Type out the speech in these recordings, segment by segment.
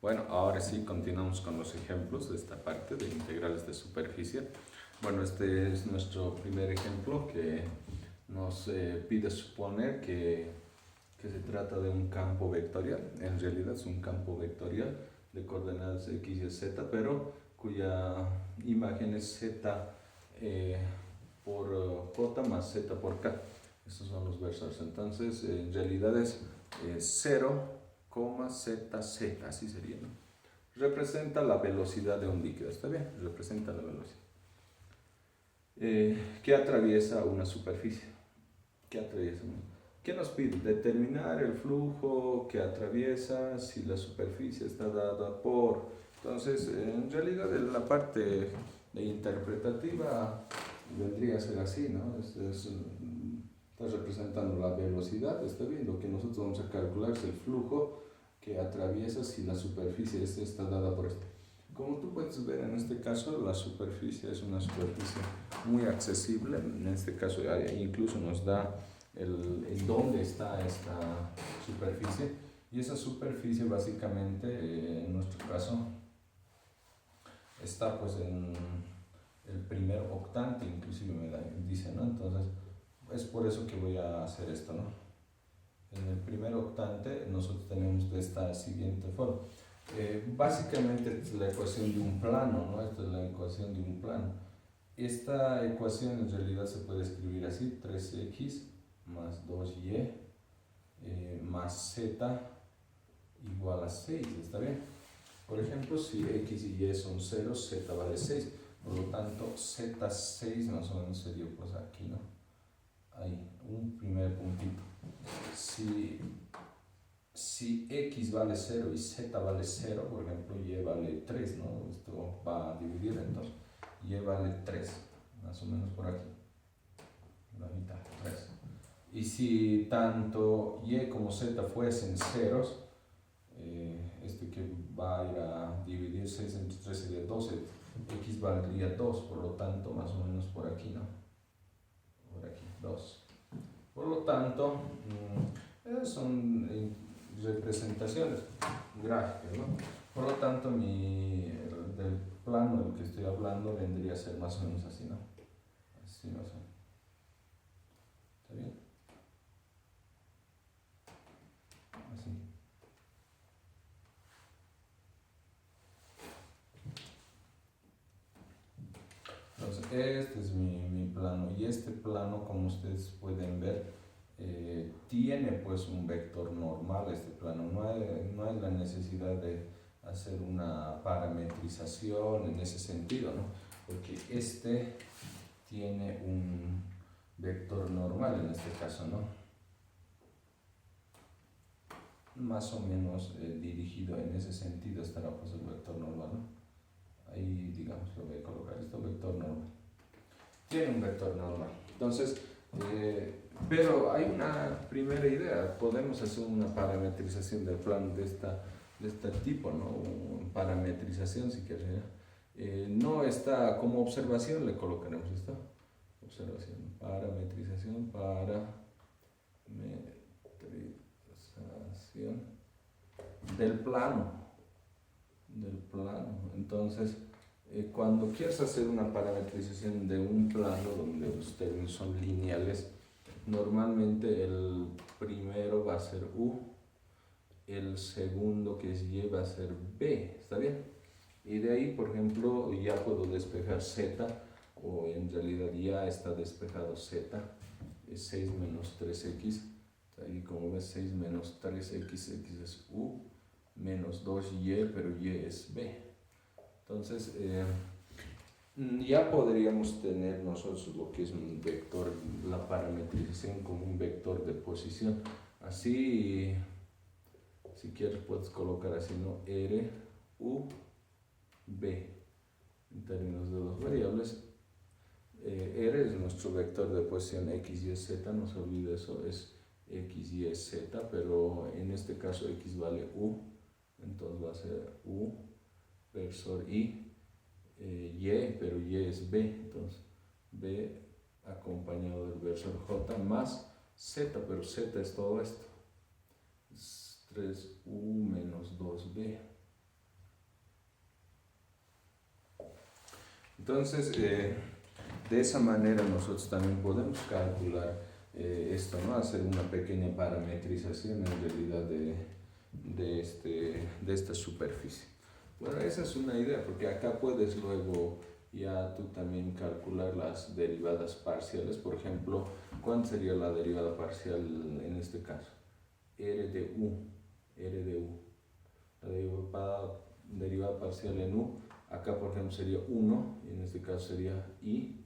Bueno, ahora sí continuamos con los ejemplos de esta parte de integrales de superficie. Bueno, este es nuestro primer ejemplo que nos pide suponer que se trata de un campo vectorial. En realidad es un campo vectorial de coordenadas x y z, pero cuya imagen es z por j más z por k. Estos son los versores. Entonces, en realidad es 0, ZZ, así sería, ¿no? Representa la velocidad de un líquido, ¿está bien? Representa la velocidad. ¿Qué atraviesa una superficie? ¿Qué atraviesa? ¿Qué nos pide? Determinar el flujo que atraviesa si la superficie está dada por... Entonces, en realidad la parte interpretativa vendría a ser así, ¿no? Está representando la velocidad, está bien, lo que nosotros vamos a calcular es el flujo que atraviesa si la superficie está dada por esto. Como tú puedes ver en este caso, la superficie es una superficie muy accesible, en este caso incluso nos da el dónde está esta superficie, y esa superficie básicamente, en nuestro caso, está pues en el primer octante, inclusive me dice, ¿no? Entonces, es por eso que voy a hacer esto, ¿no? En el primer octante nosotros tenemos de esta siguiente forma. Básicamente es la ecuación de un plano, ¿no? Esta es la ecuación de un plano. Esta ecuación en realidad se puede escribir así: 3x más 2y más z igual a 6, ¿está bien? Por ejemplo, si x y y son 0, z vale 6, por lo tanto z6 más o menos sería pues aquí, ¿no? Ahí, un primer puntito. Si x vale 0 y z vale 0, por ejemplo, y vale 3, ¿no? Esto va a dividir, entonces y vale 3, más o menos por aquí, la mitad, 3. Y si tanto y como z fuesen ceros, este que va a ir a dividir 6 entre 3 sería 12, x valdría 2, por lo tanto, más o menos por aquí, ¿no? Por aquí, 2. Por lo tanto, son representaciones gráficas, ¿no? Por lo tanto, del plano del que estoy hablando vendría a ser más o menos así, ¿no? Así más o menos. ¿Está bien? Así. Entonces, este es mi plano, y este plano, como ustedes pueden ver, tiene pues un vector normal. Este plano no hay la necesidad de hacer una parametrización en ese sentido, ¿no? Porque este tiene un vector normal en este caso, ¿no? Más o menos dirigido en ese sentido estará pues el vector normal, ¿no? Ahí, digamos, lo voy a colocar, esto vector normal. Tiene un vector normal. Entonces, pero hay una primera idea: podemos hacer una parametrización del plano de este tipo, ¿no? Parametrización, si quieres, no está como observación, le colocaremos esta observación, parametrización del plano. Entonces, cuando quieres hacer una parametrización de un plano donde los términos son lineales, normalmente el primero va a ser U, el segundo, que es Y, va a ser B, ¿está bien? Y de ahí, por ejemplo, ya puedo despejar Z, o en realidad ya está despejado Z, es 6 menos 3x, ahí como ves 6 menos 3x, x es U, menos 2y, pero y es B. Entonces, ya podríamos tener nosotros lo que es un vector, la parametrización como un vector de posición. Así, si quieres puedes colocar así, ¿no? R, U, B, en términos de dos variables. R es nuestro vector de posición x, y, z, no se olvide eso, es x, y, z, pero en este caso x vale U, entonces va a ser U, versor y, pero y es b, entonces b acompañado del versor j más z, pero z es todo esto, es 3u menos 2b. Entonces, de esa manera nosotros también podemos calcular esto, ¿no? Hacer una pequeña parametrización en realidad de esta superficie. Bueno, esa es una idea, porque acá puedes luego ya tú también calcular las derivadas parciales. Por ejemplo, ¿cuánto sería la derivada parcial en este caso? R de U. La derivada parcial en U, acá por ejemplo sería 1, y en este caso sería I.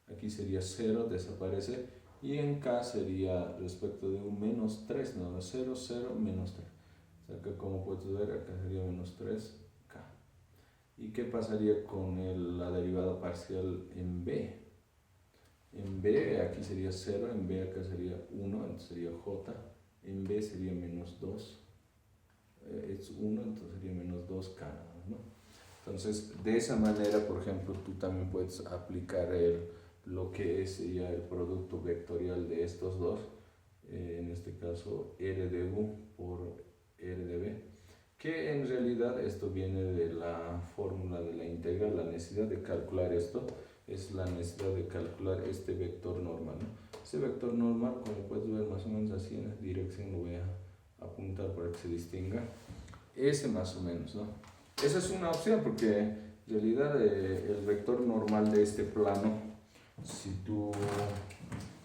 Aquí sería 0, desaparece, y en K sería respecto de U menos 3, no, 0, 0, menos 3. O sea, acá como puedes ver, acá sería menos 3K. ¿Y qué pasaría con la derivada parcial en B? En B aquí sería 0, en B acá sería 1, entonces sería J. En B sería menos 2, es 1, entonces sería menos 2K, ¿no? Entonces, de esa manera, por ejemplo, tú también puedes aplicar lo que es ya el producto vectorial de estos dos, en este caso R de U por R de B, que en realidad esto viene de la fórmula de la integral. La necesidad de calcular esto es la necesidad de calcular este vector normal, ¿no? Ese vector normal, como puedes ver más o menos así en la dirección, lo voy a apuntar para que se distinga, ese más o menos, ¿no? Esa es una opción, porque en realidad el vector normal de este plano, si tú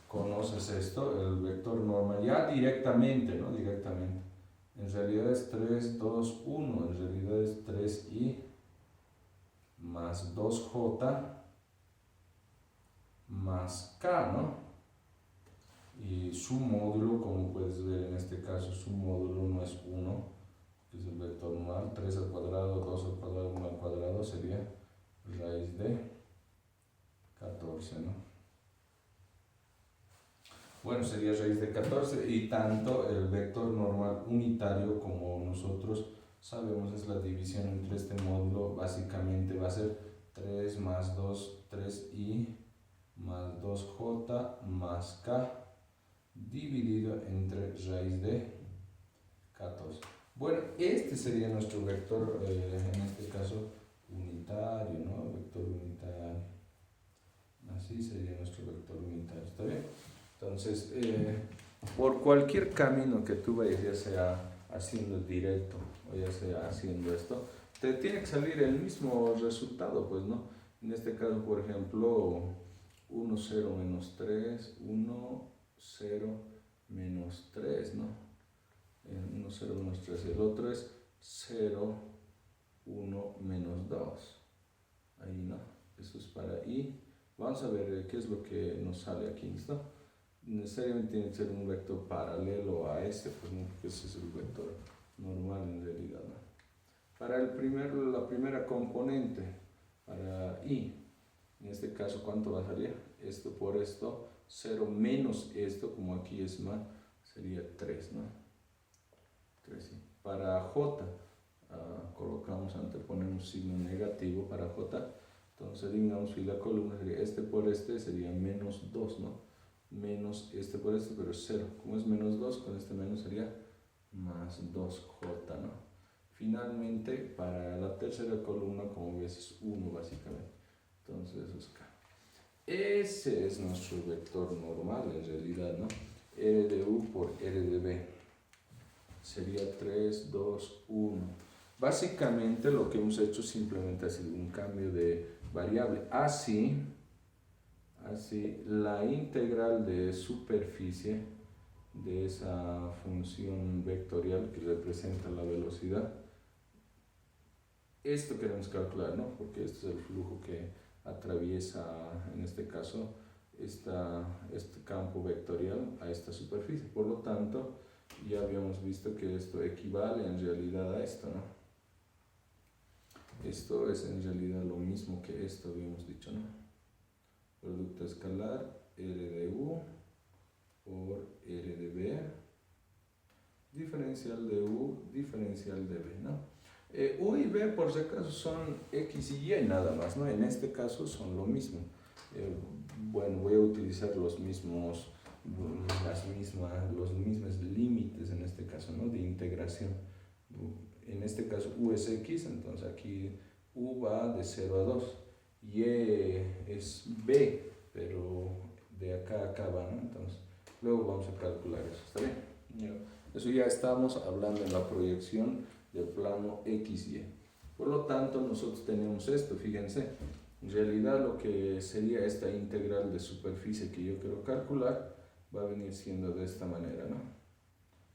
conoces esto, el vector normal ya directamente, ¿no? Directamente, en realidad es 3, 2, 1, en realidad es 3i más 2j más k, ¿no? Y su módulo, como puedes ver en este caso, su módulo no es 1, que es el vector normal. 3 al cuadrado, 2 al cuadrado, 1 al cuadrado sería raíz de 14, ¿no? Bueno, sería raíz de 14, y tanto el vector normal unitario, como nosotros sabemos es la división entre este módulo, básicamente va a ser 3 más 2, 3i más 2j más k dividido entre raíz de 14. Bueno, este sería nuestro vector, en este caso unitario, ¿no? Vector unitario. Así sería nuestro vector unitario, ¿está bien? Entonces, por cualquier camino que tú vayas, ya sea haciendo directo o ya sea haciendo esto, te tiene que salir el mismo resultado, pues, ¿no? En este caso, por ejemplo, 1, 0, menos 3, 1, 0, menos 3, ¿no? 1, 0, menos 3. El otro es 0, 1, menos 2. Ahí, ¿no? Eso es para I. Vamos a ver qué es lo que nos sale aquí, ¿no? Necesariamente tiene que ser un vector paralelo a este, pues, ¿no? Porque ese es el vector normal en realidad, ¿no? Para la primera componente, para I, en este caso, ¿cuánto va a salir? Esto por esto, 0 menos esto, como aquí es más, sería 3, ¿no? 3, sí. Para J, colocamos, anteponemos signo negativo para J, entonces eliminamos y la columna sería este por este, sería menos 2, ¿no? Menos este por este, pero 0. Como es menos 2, con este menos sería más 2j, ¿no? Finalmente, para la tercera columna, como ves, es 1 básicamente. Entonces, eso es K. Ese es nuestro vector normal en realidad, ¿no? R de U por R de B. Sería 3, 2, 1. Básicamente lo que hemos hecho simplemente ha sido un cambio de variable. Así la integral de superficie de esa función vectorial que representa la velocidad, esto queremos calcular, ¿no? Porque este es el flujo que atraviesa, en este caso, este campo vectorial a esta superficie. Por lo tanto, ya habíamos visto que esto equivale en realidad a esto, ¿no? Esto es en realidad lo mismo que esto habíamos dicho, ¿no? Producto escalar R de U por R de B, diferencial de U, diferencial de B, ¿no? U y B, por si acaso, son X y Y nada más, ¿no? En este caso son lo mismo. Bueno, voy a utilizar los mismos límites en este caso, ¿no? De integración. En este caso U es X, entonces aquí U va de 0 a 2. y es b, pero de acá a acá va, ¿no? Entonces, luego vamos a calcular eso, ¿está bien? Eso ya estamos hablando en la proyección del plano XY. Por lo tanto, nosotros tenemos esto, fíjense. En realidad, lo que sería esta integral de superficie que yo quiero calcular va a venir siendo de esta manera, ¿no?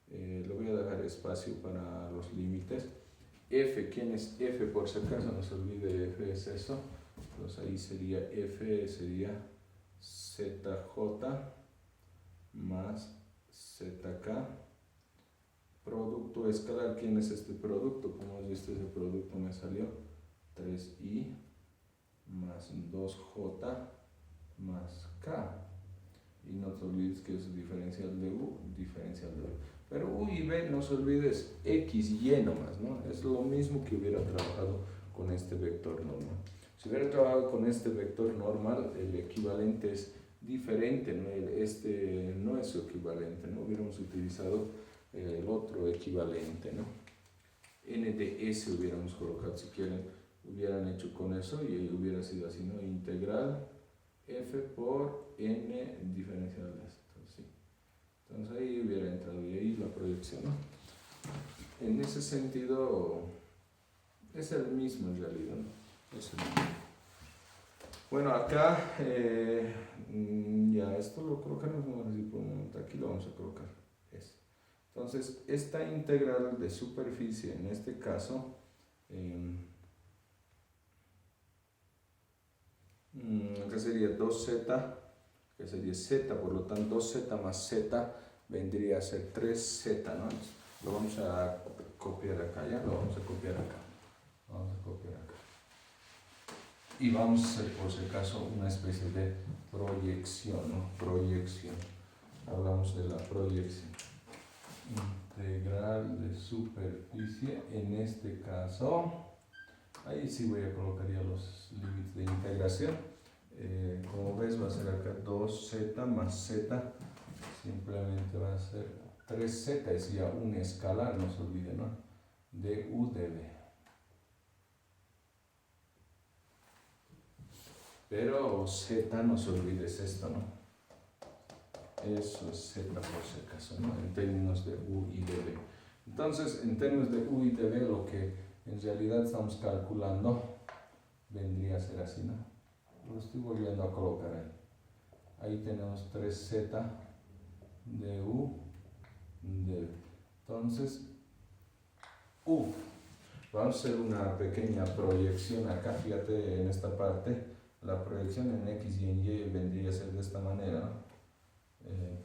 Le voy a dejar espacio para los límites. F, ¿quién es F? Por si acaso no se olvide, F es eso. Entonces ahí sería F, sería ZJ más ZK. Producto escalar, ¿quién es este producto? Como has visto, ese producto me salió 3i más 2j más k. Y no te olvides que es diferencial de u, diferencial de v. Pero u y v, no se olvides, x y y nomás, ¿no? Es lo mismo que hubiera trabajado con este vector normal. Si hubiera trabajado con este vector normal, el equivalente es diferente, ¿no? Este no es su equivalente, ¿no? Hubiéramos utilizado el otro equivalente, ¿no? N de S hubiéramos colocado, si quieren, hubieran hecho con eso y hubiera sido así, ¿no? Integral f por n diferencial de esto, ¿sí? Entonces ahí hubiera entrado y ahí la proyección, ¿no? En ese sentido es el mismo en realidad, ¿no? Es el mismo. Bueno, acá ya esto lo colocamos, vamos a decir por un momento, aquí lo vamos a colocar. Entonces, esta integral de superficie, en este caso, que sería 2z, que sería z, por lo tanto 2z más z vendría a ser 3z, ¿no? Entonces, lo vamos a copiar acá, ¿ya? Lo vamos a copiar acá. Vamos a copiar acá. Y vamos a hacer, por si acaso, una especie de proyección, ¿no? Proyección. Hablamos de la proyección. Integral de superficie, en este caso, ahí sí voy a colocar ya los límites de integración. Como ves, va a ser acá 2z más z, simplemente va a ser 3z, es ya un escalar, no se olvide, ¿no? De u de v. Pero z, no se olvide, es esto, ¿no? Eso es z por si acaso, ¿no? En términos de u y de v. Entonces, en términos de u y de v, lo que en realidad estamos calculando vendría a ser así, ¿no? Lo estoy volviendo a colocar ahí. Ahí tenemos 3z de u de v. Entonces, u. Vamos a hacer una pequeña proyección acá, fíjate en esta parte. La proyección en x y en y vendría a ser de esta manera, ¿no?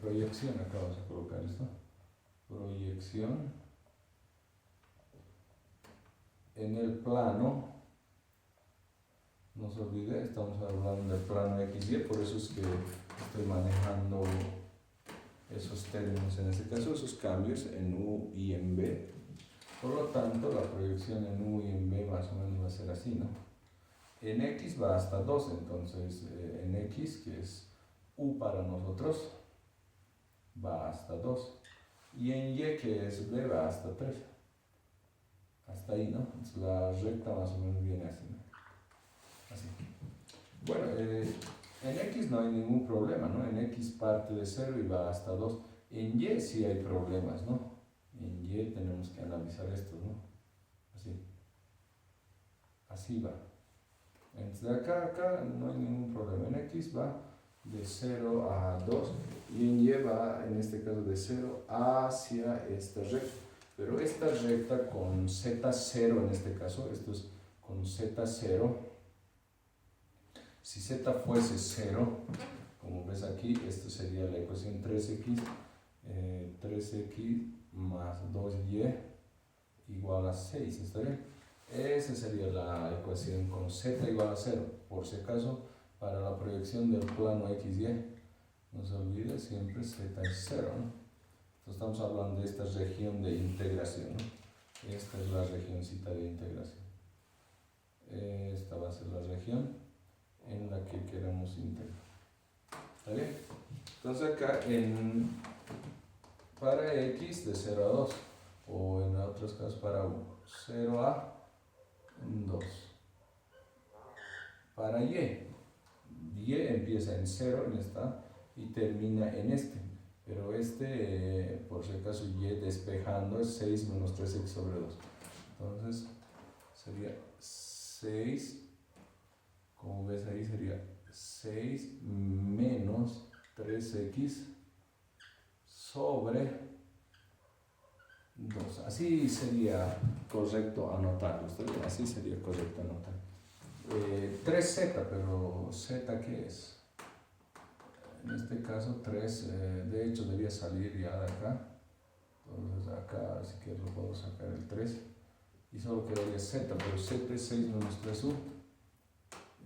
Proyección, acá vamos a colocar esto. Proyección en el plano, no se olvide, estamos hablando del plano XY, por eso es que estoy manejando esos términos, en este caso esos cambios en U y en B. Por lo tanto, la proyección en U y en B más o menos va a ser así, ¿no? En X va hasta 2, entonces en X, que es U para nosotros, va hasta 2. Y en Y, que es B, va hasta 3. Hasta ahí, ¿no? Entonces la recta más o menos viene así, ¿no? Así. Bueno, en X no hay ningún problema, ¿no? En X parte de 0 y va hasta 2. En Y sí hay problemas, ¿no? En Y tenemos que analizar esto, ¿no? Así. Así va. Entonces de acá a acá no hay ningún problema. En X va de 0 a 2 y en Y va, en este caso, de 0 hacia esta recta. Pero esta recta con Z0 en este caso, esto es con Z0. Si Z fuese 0, como ves aquí, esto sería la ecuación 3x, 3x más 2y igual a 6, ¿está bien? Esa sería la ecuación con z igual a 0, por si acaso, para la proyección del plano XY. No se olvide, siempre z es 0, ¿no? Entonces estamos hablando de esta región de integración, ¿no? Esta es la regioncita de integración. Esta va a ser la región en la que queremos integrar. ¿Está bien? Entonces acá para x de 0 a 2, o en otros casos para 0 a 2. para y. Y empieza en 0 en esta y termina en este. Pero por si acaso, y despejando es 6 menos 3x sobre 2. Entonces, sería 6, como ves ahí, sería 6 menos 3x sobre 2. Así sería correcto anotarlo. ¿Está bien? Así sería correcto anotar. 3z, pero z, ¿qué es? En este caso 3, de hecho debía salir ya de acá. Entonces acá, si quieres, lo puedo sacar el 3. Y solo quedaría z, pero z es 6 menos 3u.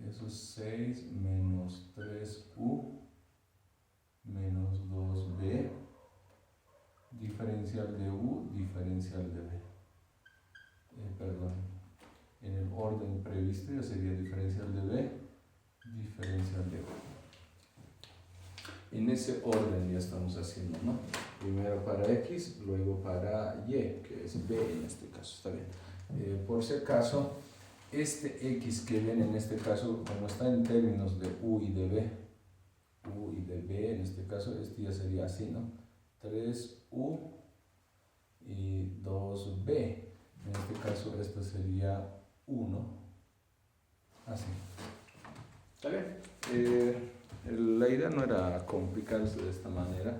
Eso es 6 menos 3u menos 2b. Diferencial de u, diferencial de b. Perdón. En el orden previsto ya sería diferencial de b, diferencial de u. En ese orden ya estamos haciendo, ¿no? Primero para x, luego para y, que es b en este caso, está bien. Por si acaso, este x que ven en este caso, como está en términos de u y de b, en este caso, este ya sería así, ¿no? 3u y 2b. En este caso, esto sería 1, así. ¿Está bien? La idea no era complicarse de esta manera,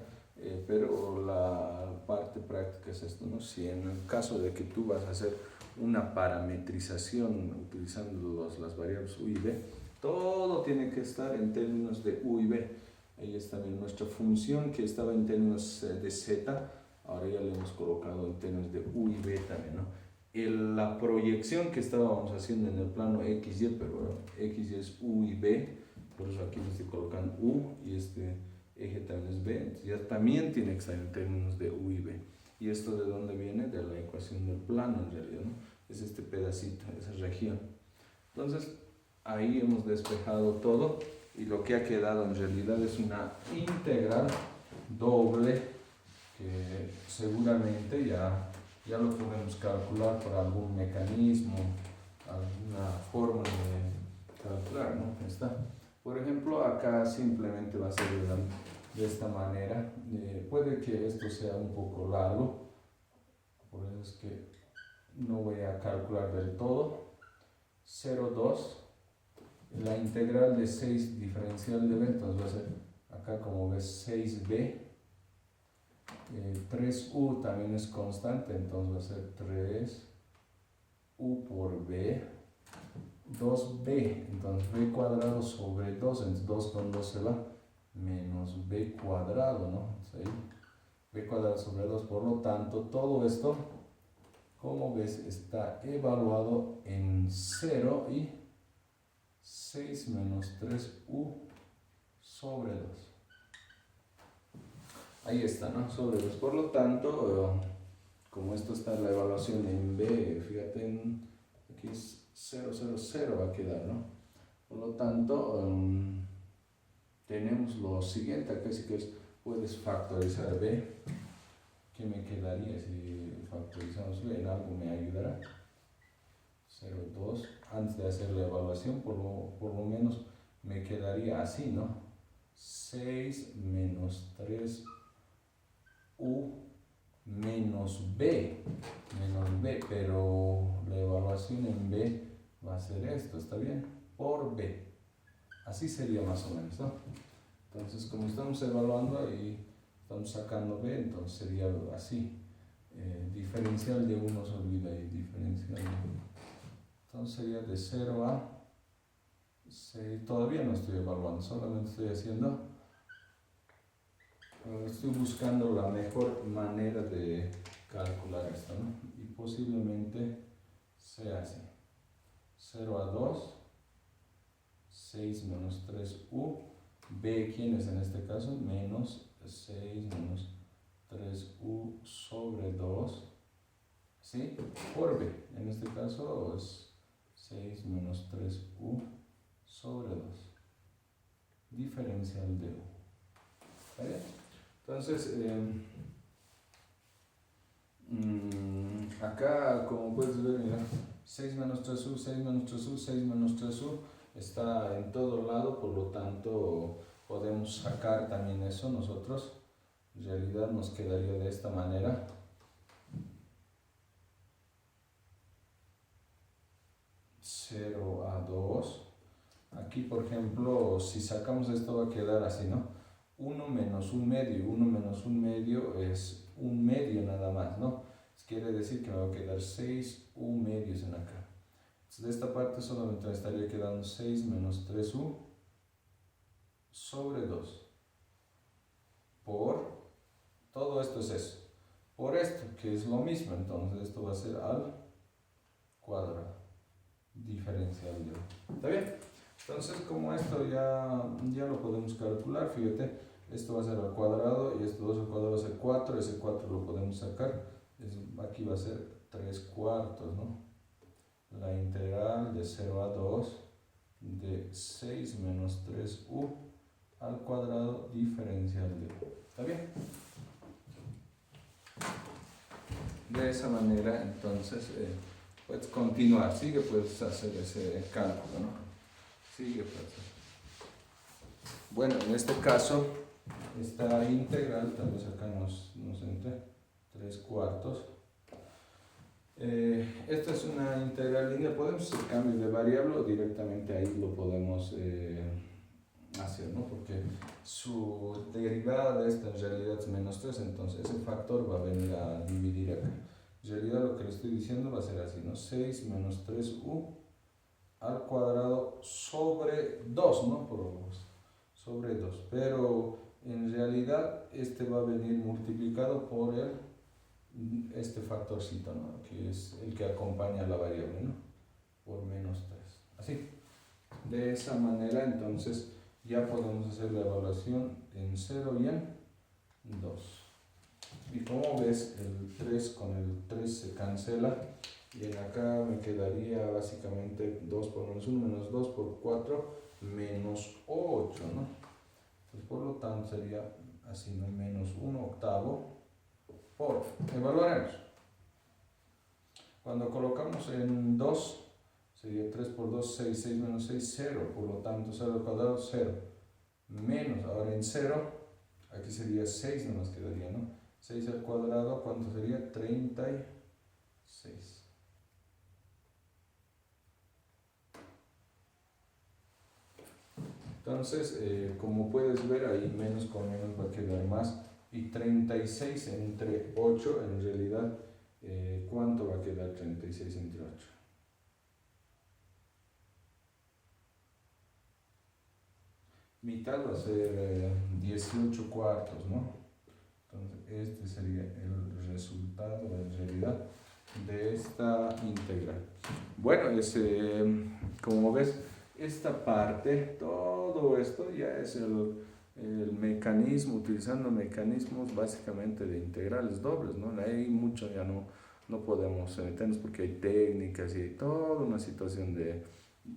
pero la parte práctica es esto, ¿no? Si en el caso de que tú vas a hacer una parametrización utilizando las variables u y b, todo tiene que estar en términos de u y b. Ahí está también nuestra función que estaba en términos de z, ahora ya le hemos colocado en términos de u y b también, ¿no? La proyección que estábamos haciendo en el plano x, y, pero bueno, x y es u y b, por eso aquí le estoy colocando u y este eje también es b, entonces ya también tiene que estar en términos de u y b. ¿Y esto de dónde viene? De la ecuación del plano en realidad, ¿no? Es este pedacito, esa región. Entonces ahí hemos despejado todo y lo que ha quedado en realidad es una integral doble que seguramente ya lo podemos calcular por algún mecanismo, alguna forma de calcular, ¿no? Está. Por ejemplo, acá simplemente va a ser de esta manera. Puede que esto sea un poco largo, por eso es que no voy a calcular del todo. 0,2, la integral de 6 diferencial de b, entonces va a ser acá, como ves, 6b. 3u también es constante, entonces va a ser 3u por b. 2b, entonces b cuadrado sobre 2, entonces 2 con 2 se va, menos b cuadrado, ¿no? Entonces ahí, b cuadrado sobre 2, por lo tanto, todo esto, como ves, está evaluado en 0 y 6 menos 3u sobre 2. Ahí está, ¿no? Sobre 2. Por lo tanto, como esto está en la evaluación en b, fíjate, aquí es 0, 0, 0 va a quedar, ¿no? Por lo tanto, tenemos lo siguiente, acá sí que puedes factorizar b. ¿Qué me quedaría si factorizamos b? En algo me ayudará. 0, 2. Antes de hacer la evaluación, por lo menos me quedaría así, ¿no? 6 menos 3u menos b, pero la evaluación en b va a ser esto, ¿está bien? Por b. Así sería más o menos, ¿no? Entonces, como estamos evaluando y estamos sacando b, entonces sería así. Diferencial de 1 se olvida y diferencial de 1. Entonces sería de 0 a 6. Todavía no estoy evaluando, solamente estoy haciendo... Estoy buscando la mejor manera de calcular esto, ¿no? Y posiblemente sea así. 0 a 2, 6 menos 3u, b, ¿quién es en este caso? Menos 6 menos 3u sobre 2, ¿sí? Por b, en este caso es 6 menos 3u sobre 2, diferencial de u. ¿Está bien? Entonces, acá, como puedes ver, mira, 6 menos 3u, 6 menos 3u, 6 menos 3u, está en todo lado, por lo tanto podemos sacar también eso nosotros. En realidad nos quedaría de esta manera. Cero a 2. Aquí, por ejemplo, si sacamos esto va a quedar así, ¿no? 1 menos 1 medio. 1 menos 1 medio es 1 medio nada más, ¿no? Quiere decir que me va a quedar 6 u medios en acá. Entonces, de esta parte solamente me estaría quedando 6 menos 3u sobre 2. Por todo esto es eso. Por esto, que es lo mismo. Entonces, esto va a ser al cuadrado. Diferencial de u. ¿Está bien? Entonces, como esto ya lo podemos calcular, fíjate, esto va a ser al cuadrado y esto 2 al cuadrado va a ser 4, ese 4 lo podemos sacar, aquí va a ser 3 cuartos, ¿no? La integral de 0 a 2 de 6 menos 3u al cuadrado diferencial de u. ¿Está bien? De esa manera, entonces, puedes continuar, sigue, puedes hacer ese cálculo, ¿no? Sigue, pues. Bueno, en este caso, esta integral, tal vez acá nos entre 3 cuartos. Esta es una integral lineal, podemos hacer cambio de variable o directamente ahí lo podemos hacer, ¿no? Porque su derivada de esta en realidad es menos 3, entonces ese factor va a venir a dividir acá. En realidad lo que le estoy diciendo va a ser así, ¿no? 6 menos 3u al cuadrado sobre 2, ¿no? Sobre 2, pero en realidad este va a venir multiplicado por este factorcito, ¿no? Que es el que acompaña a la variable, ¿no? Por menos 3. Así. De esa manera, entonces, ya podemos hacer la evaluación en 0 y en 2. Y como ves, el 3 con el 3 se cancela. Y en acá me quedaría básicamente 2 por menos 1 menos 2 por 4 menos 8, ¿no? Entonces, por lo tanto sería así, ¿no? Menos 1 octavo por, evaluaremos. Cuando colocamos en 2, sería 3 por 2, 6, 6 menos 6, 0, por lo tanto 0 al cuadrado, 0. Menos, ahora en 0, aquí sería 6, no nos quedaría, ¿no? 6 al cuadrado, ¿cuánto sería? 36. Entonces, como puedes ver, ahí menos con menos va a quedar más. Y 36 entre 8, en realidad, ¿cuánto va a quedar 36 entre 8? Mitad va a ser 18 cuartos, ¿no? Entonces, este sería el resultado, en realidad, de esta integral. Bueno, como ves, esta parte, todo esto ya es el mecanismo, utilizando mecanismos básicamente de integrales dobles, ¿no? Hay mucho ya no podemos meternos porque hay técnicas y hay toda una situación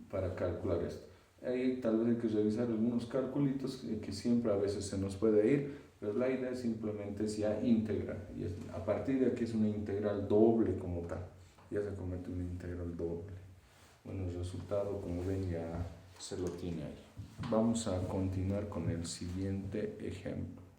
para calcular esto. Ahí tal vez hay que revisar algunos calculitos que siempre a veces se nos puede ir, pero la idea simplemente es ya integrar. Y a partir de aquí es una integral doble como tal. Ya se convierte en una integral doble. Bueno, el resultado, como ven, ya se lo tiene ahí. Vamos a continuar con el siguiente ejemplo.